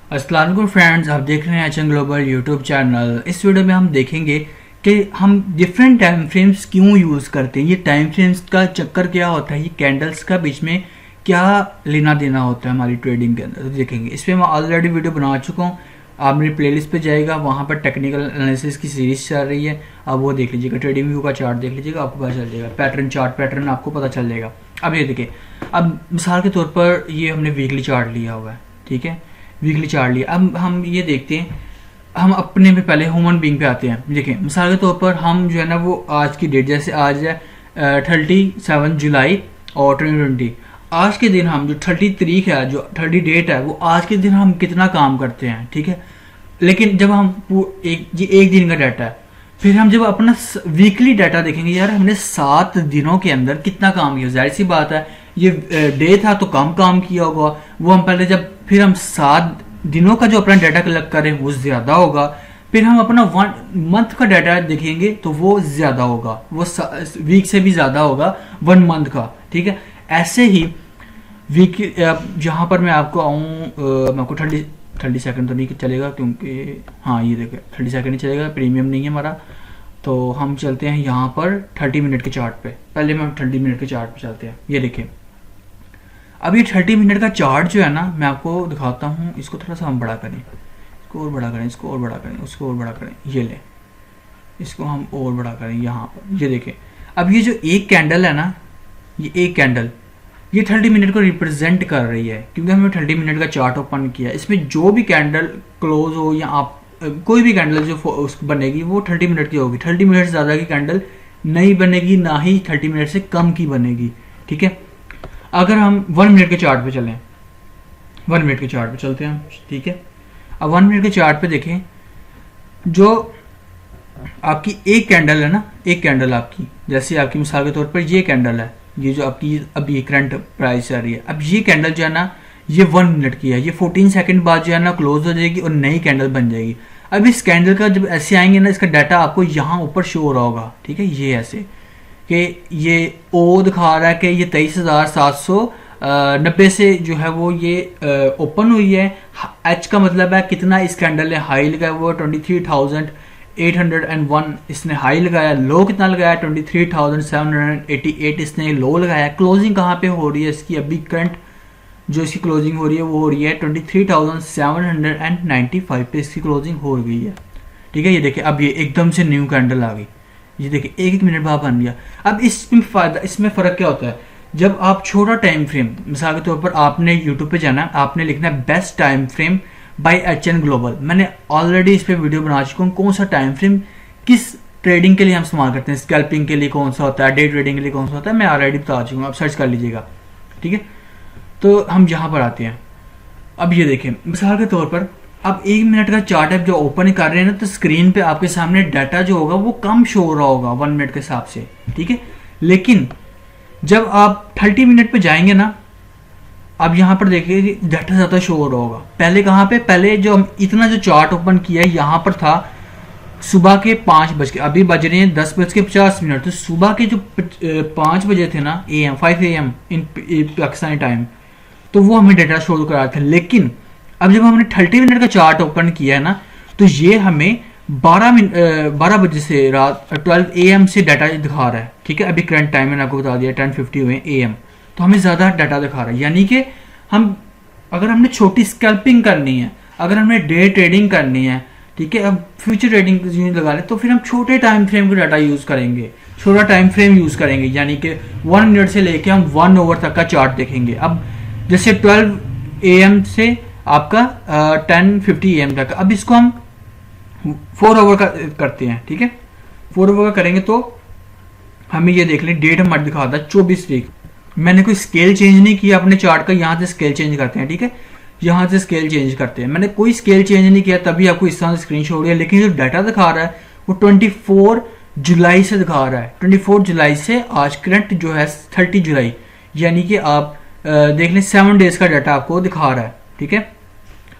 अस्सलाम वालेकुम फ्रेंड्स, आप देख रहे हैं एचएन ग्लोबल यूट्यूब चैनल। इस वीडियो में हम देखेंगे कि हम डिफरेंट टाइम फ्रेम्स क्यों यूज़ करते हैं। ये टाइम फ्रेम्स का चक्कर क्या होता है, ये कैंडल्स का बीच में क्या लेना देना होता है हमारी ट्रेडिंग के अंदर, तो देखेंगे। इस पर मैं ऑलरेडी वीडियो बना चुका हूँ। आप मेरी प्लेलिस्ट पे जाएगा, वहाँ पर टेक्निकल एनालिसिस की सीरीज चल रही है, आप वो देख लीजिएगा। ट्रेडिंग व्यू का चार्ट देख लीजिएगा, आपको पता चल जाएगा। पैटर्न चार्ट पैटर्न आपको पता चल जाएगा। अब ये देखिए, अब मिसाल के तौर पर ये हमने वीकली चार्ट लिया हुआ है, ठीक है, वीकली चार्ट लिया। अब हम ये देखते हैं, हम अपने में पहले ह्यूमन बीइंग पे आते हैं। देखिए मिसाल के तौर पर हम जो है ना, वो आज की डेट, जैसे आज है 37 जुलाई और 2020, आज के दिन हम जो 30 तारीख है, जो 30 डेट है, वो आज के दिन हम कितना काम करते हैं, ठीक है। लेकिन जब हम एक दिन का डाटा है, फिर हम जब अपना वीकली डाटा देखेंगे, यार हमने 7 दिनों के अंदर कितना काम किया। जाहिर सी बात है, ये डे था तो कम काम किया होगा। वो हम पहले जब फिर हम 7 दिनों का जो अपना डाटा कलेक्ट करें वो ज़्यादा होगा। फिर हम अपना 1 मंथ का डाटा देखेंगे तो वो ज़्यादा होगा, वो वीक से भी ज़्यादा होगा 1 मंथ का, ठीक है। ऐसे ही वीक, जहाँ पर मैं आपको आऊँ, मैं आपको 30 सेकंड तो नहीं चलेगा, क्योंकि हाँ ये देखिए 30 सेकंड ही चलेगा, प्रीमियम नहीं है हमारा। तो हम चलते हैं यहाँ पर 30 मिनट के चार्ट पे। पहले हम 30 मिनट के चार्ट पे चलते हैं। ये देखिए, अब ये 30 मिनट का चार्ट जो है ना, मैं आपको दिखाता हूँ। इसको थोड़ा सा हम बड़ा करें, इसको और बड़ा करें, इसको और बड़ा करें, उसको और बड़ा करें। ये ले, इसको हम और बड़ा करें यहाँ पर। ये देखें, अब ये जो एक कैंडल है ना, ये एक कैंडल ये 30 मिनट को रिप्रेजेंट कर रही है, क्योंकि हमने 30 मिनट का चार्ट ओपन किया। इसमें जो भी कैंडल क्लोज हो या आप कोई भी कैंडल जो बनेगी वो 30 मिनट की होगी। 30 मिनट से ज़्यादा की कैंडल नहीं बनेगी, ना ही 30 मिनट से कम की बनेगी, ठीक है। अगर हम 1 मिनट के चार्ट पे चलें, 1 मिनट के चार्ट पे चलते हैं, ठीक है। अब 1 मिनट के चार्ट पे देखें, जो आपकी एक कैंडल है ना, एक कैंडल आपकी, जैसे आपकी मिसाल के तौर पर ये कैंडल है, ये जो आपकी अभी करंट प्राइस आ रही है। अब ये कैंडल जो है ना, ये 1 मिनट की है। ये 14 सेकंड बाद जो है ना क्लोज हो जाएगी और नई कैंडल बन जाएगी। अब इस कैंडल का जब ऐसे आएंगे ना, इसका डाटा आपको यहाँ ऊपर शो हो रहा होगा, ठीक है। ये ऐसे कि ये ओ दिखा रहा है कि ये 23,790 से जो है वो ये ओपन हुई है। एच का मतलब है कितना इस कैंडल ने हाई लगाया, वो 23,801 इसने हाई लगाया। लो कितना लगाया, 23,788 इसने लो लगाया। क्लोजिंग कहाँ पे हो रही है इसकी, अभी करंट जो इसकी क्लोजिंग हो रही है वो हो रही है 23,795 पे इसकी क्लोजिंग हो गई है, ठीक है। ये देखिए, अब ये एकदम से न्यू कैंडल आ गई। ये देखिए, एक मिनट बाद बन गया। अब इसमें फ़र्क क्या होता है, जब आप छोटा टाइम फ्रेम, मिसाल के तौर पर आपने यूट्यूब पे जाना है, आपने लिखना है best time frame by HN global. मैंने ऑलरेडी इस पर वीडियो बना चुका हूँ, कौन सा टाइम फ्रेम किस ट्रेडिंग के लिए हम इस्तेमाल करते हैं। स्कैल्पिंग के लिए कौन सा होता है, डे ट्रेडिंग के लिए कौन सा होता है, मैं ऑलरेडी बता चुका हूँ, आप सर्च कर लीजिएगा, ठीक है। तो हम यहाँ पर आते हैं। अब ये देखें, मिसाल के तौर पर अब 1 मिनट का चार्ट है जो ओपन कर रहे हैं ना, तो स्क्रीन पे आपके सामने डाटा जो होगा वो कम शो हो रहा होगा 1 मिनट के हिसाब से, ठीक है। लेकिन जब आप 30 मिनट पे जाएंगे ना, अब यहाँ पर देखिए डाटा ज़्यादा शो हो रहा होगा। पहले कहाँ पे, पहले जो हम इतना जो चार्ट ओपन किया है यहाँ पर था सुबह के 5 बज के, अभी बज रहे हैं 10:50। तो सुबह के जो 5 बजे थे ना, AM 5 AM in Pakistani time, तो वो हमें डाटा शो करा रहा था। लेकिन अब जब हमने 30 मिनट का चार्ट ओपन किया है ना, तो ये हमें 12 बजे से रात 12 AM से डाटा दिखा रहा है, ठीक है। अभी करंट टाइम मैंने आपको बता दिया 10:50 हुए AM, तो हमें ज़्यादा डाटा दिखा रहा है। यानी कि हम, अगर हमने छोटी स्कैल्पिंग करनी है, अगर हमने डे ट्रेडिंग करनी है, ठीक है, अब फ्यूचर ट्रेडिंग लगा लें, तो फिर हम छोटे टाइम फ्रेम का डाटा यूज़ करेंगे, छोटा टाइम फ्रेम यूज़ करेंगे। यानी कि 1 मिनट से लेके हम 1 आवर तक का चार्ट देखेंगे। अब जैसे 12 AM से आपका 10:50 AM तक, अब इसको हम 4 आवर का करते हैं, ठीक है। 4 आवर का करेंगे तो हमें ये देख लें, डेट हमारा दिखाता है 24 तारीख। मैंने कोई स्केल चेंज नहीं किया अपने चार्ट का, यहाँ से स्केल चेंज करते हैं, ठीक है, यहाँ से स्केल चेंज करते हैं। मैंने कोई स्केल चेंज नहीं किया, तभी आपको इस तरह से स्क्रीन शॉट हो रही है। लेकिन जो डाटा दिखा रहा है वो 24 जुलाई से दिखा रहा है। 24 जुलाई से आज करंट जो है 30 जुलाई, यानी कि आप देख लें 7 डेज का डाटा आपको दिखा रहा है, ठीक है।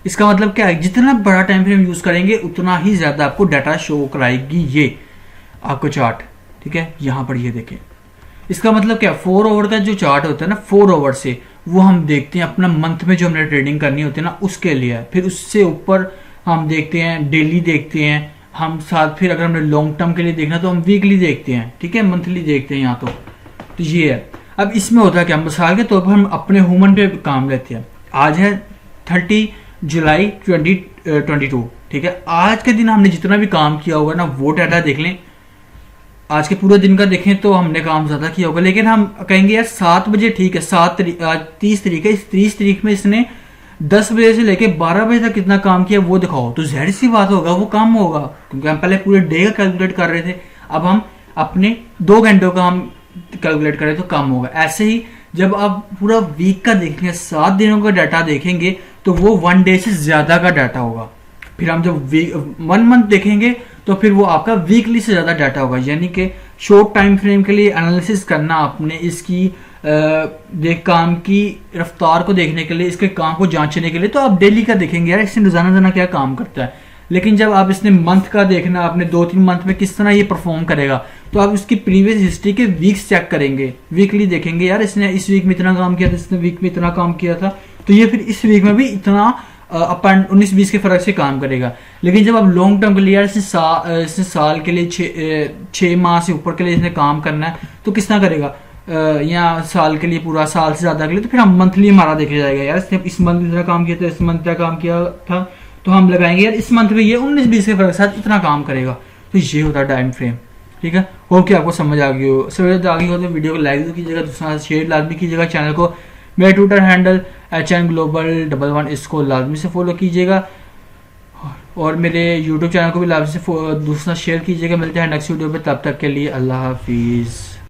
इसका मतलब क्या है, जितना बड़ा टाइम फ्रेम यूज करेंगे उतना ही ज्यादा आपको डाटा शो कराएगी ये आपको चार्ट, ठीक है। यहाँ पर ये देखें, इसका मतलब क्या, 4 आवर का जो चार्ट होता है ना, 4 आवर से वो हम देखते हैं अपना मंथ में जो हमने ट्रेडिंग करनी होती है ना उसके लिए है। फिर उससे ऊपर हम देखते हैं डेली देखते हैं हम साथ, फिर अगर हमने लॉन्ग टर्म के लिए देखना तो हम वीकली देखते हैं, ठीक है, मंथली देखते हैं यहाँ तो ये है। अब इसमें होता है क्या, मिसाल के तौर पर हम अपने ह्यूमन पे काम लेते हैं। आज है 30 जुलाई 2022, ठीक है। आज के दिन हमने जितना भी काम किया होगा ना वो डाटा देख लें। आज के पूरे दिन का देखें तो हमने काम ज्यादा किया होगा, लेकिन हम कहेंगे यार 7 बजे ठीक है, आज 30 तारीख है, इस 30 तारीख में इसने 10 बजे से लेके 12 बजे तक कितना काम किया वो दिखाओ, तो जाहिर सी बात होगा वो कम होगा, क्योंकि हम पहले पूरे डे का कैलकुलेट कर रहे थे, अब हम अपने 2 घंटों का हम कैलकुलेट करें तो कम होगा। ऐसे ही जब आप पूरा वीक का देखेंगे, 7 दिनों का डाटा देखेंगे तो वो 1 डे से ज्यादा का डाटा होगा। फिर हम जब 1 मंथ देखेंगे तो फिर वो आपका वीकली से ज्यादा डाटा होगा। यानी कि शॉर्ट टाइम फ्रेम के लिए एनालिसिस करना, अपने इसकी काम की रफ्तार को देखने के लिए, इसके काम को जांचने के लिए तो आप डेली का देखेंगे यार इसने रोजाना क्या काम करता है। लेकिन जब आप इसने मंथ का देखना, अपने 2-3 मंथ में किस तरह ये परफॉर्म करेगा, तो आप इसकी प्रीवियस हिस्ट्री के वीक्स चेक करेंगे, वीकली देखेंगे यार इसने इस वीक में इतना काम किया था, इसने वीक में इतना काम किया था, तो ये फिर इस वीक में भी इतना अपन 19-20 के फर्क से काम करेगा। लेकिन जब आप लॉन्ग टर्म के लिए यार इसने साल के लिए 6 माह से ऊपर के लिए इसने काम करना है तो किस तरह करेगा, या साल के लिए पूरा साल से ज्यादा के लिए, तो फिर हम मंथली हमारा देखा जाएगा यार इसने इस मंथ इतना काम किया था, इस मंथ इतना काम किया था, तो हम लगाएंगे यार इस मंथ में ये 19-20 के फर्क के साथ इतना काम करेगा। तो ये होता है टाइम फ्रेम, ठीक है। होप कि आपको समझ आ गई हो। समझ आ गई हो तो वीडियो को लाइक कीजिएगा, दूसरा शेयर लाजमी कीजिएगा, चैनल को मेरा ट्विटर हैंडल HNGlobal11 इसको लाजमी से फॉलो कीजिएगा, और मेरे यूट्यूब चैनल को भी लाजमी से दूसरा शेयर कीजिएगा। मिलते हैं नेक्स्ट वीडियो पे, तब तक के लिए अल्लाह हाफिज़।